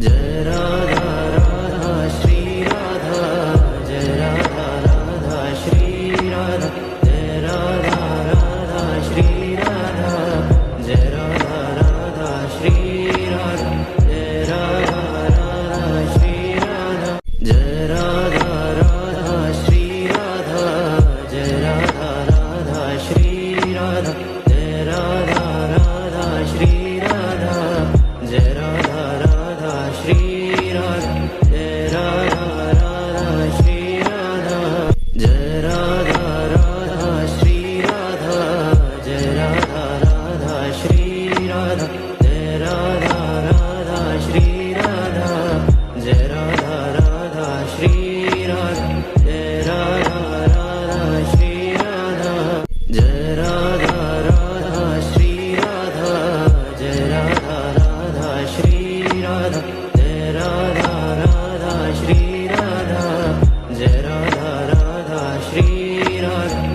Jai Radha Radha Shri Radha, Jai Radha Radha Shri Radha, Jai Radha Radha Shri Radha, Jai Radha Radha Shri Radha, Jai Radha Radha Shri Radha, Jai Radha Radha Shri Radha, Jai Radha Radha Shri Radha, Jai Radha Radha Shri Radha, Jai Radha Radha Shri Radha, Jai Radha Radha Shri Radha, Jai Radha Radha Shri Radha, Jai Radha Radha Shri Radha, Jai Radha Radha Shri Radha, Jai Radha Radha Shri Radha, Jai Radha Radha Shri Radha, Jai Radha Radha Shri Radha, Jai Radha Radha Shri Radha, Jai Radha Radha Shri Radha, Jai Radha Radha Shri Radha,